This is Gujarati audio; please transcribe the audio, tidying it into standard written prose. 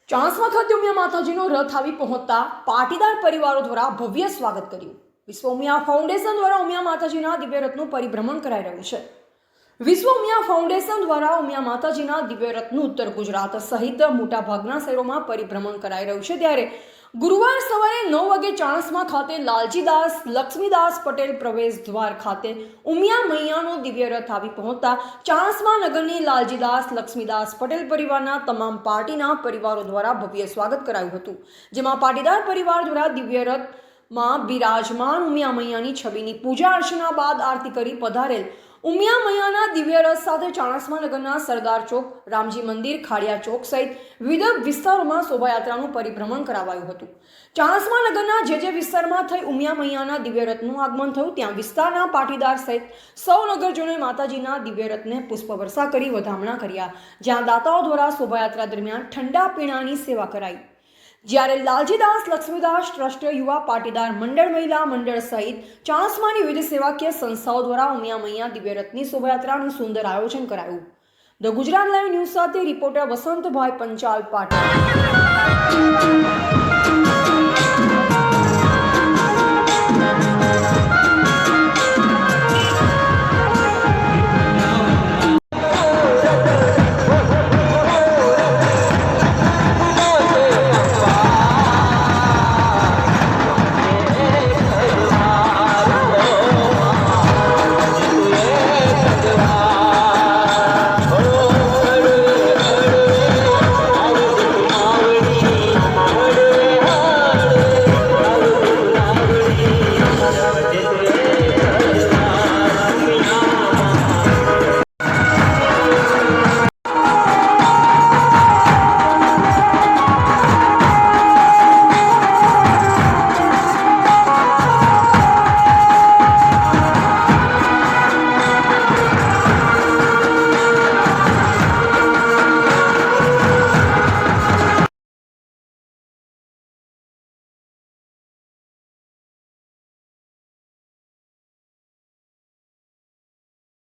ચાણસ્મા ખાતે ઉમિયા માતાજીનો રથ આવી પહોંચતા પાટીદાર પરિવારો દ્વારા ભવ્ય સ્વાગત કર્યું। વિશ્વ ઉમિયા ફાઉન્ડેશન દ્વારા ઉમિયા માતાજીના દિવ્ય રથનું પરિભ્રમણ કરાઈ રહ્યું છે। વિશ્વ ઉમિયા ફાઉન્ડેશન દ્વારા ઉમિયા માતાજીના દિવ્ય રથનું ઉત્તર ગુજરાત સહિત મોટાભાગના શહેરોમાં પરિભ્રમણ કરાઈ રહ્યું છે। ત્યારે ગુરુવાર સવારે 9 વાગે ચાણસ્મા ખાતે લાલજીદાસ લક્ષ્મીદાસ પટેલ પ્રવેશ દ્વાર ખાતે ઉમિયા મૈયાનો દિવ્ય રથ આવી પહોંચતા ચાણસ્મા નગરની લાલજીદાસ લક્ષ્મીદાસ પટેલ પરિવારના તમામ પાર્ટીના પરિવારો દ્વારા ભવ્ય સ્વાગત કરાયું હતું, જેમાં પાટીદાર પરિવાર દ્વારા દિવ્ય રથમાં બિરાજમાન ઉમિયા મૈયાની છબીની પૂજા અર્ચના બાદ આરતી કરી પધારેલ ઉમિયા મૈયાના દિવ્ય રથ સાથે ચાણસ્મા નગરના સરદાર ચોક, રામજી મંદિર, ખાડિયા ચોક સહિત વિવિધ વિસ્તારોમાં શોભાયાત્રાનું પરિભ્રમણ કરાવાયું હતું। ચાણસ્મા નગરના જે વિસ્તારમાં થઈ ઉમિયા મૈયાના દિવ્ય રથનું આગમન થયું, ત્યાં વિસ્તારના પાટીદાર સહિત સૌ નગરજનોએ માતાજીના દિવ્ય રથને પુષ્પવર્ષા કરી વધામણા કર્યા, જ્યાં દાતાઓ દ્વારા શોભાયાત્રા દરમિયાન ઠંડા પીણાની સેવા કરાઈ। જ્યારે લાલજીદાસ લક્ષ્મીદાસ ટ્રસ્ટ, યુવા પાટીદાર મંડળ, મહિલા મંડળ સહિત ચાણસ્માની વિવિધ સેવાકીય સંસ્થાઓ દ્વારા ઉમિયા મૈયા દિવ્ય રથની શોભાયાત્રાનું સુંદર આયોજન કરાયું। ધ ગુજરાત લાઈવ ન્યૂઝ સાથે રિપોર્ટર વસંતભાઈ પંચાલ, પાટણ।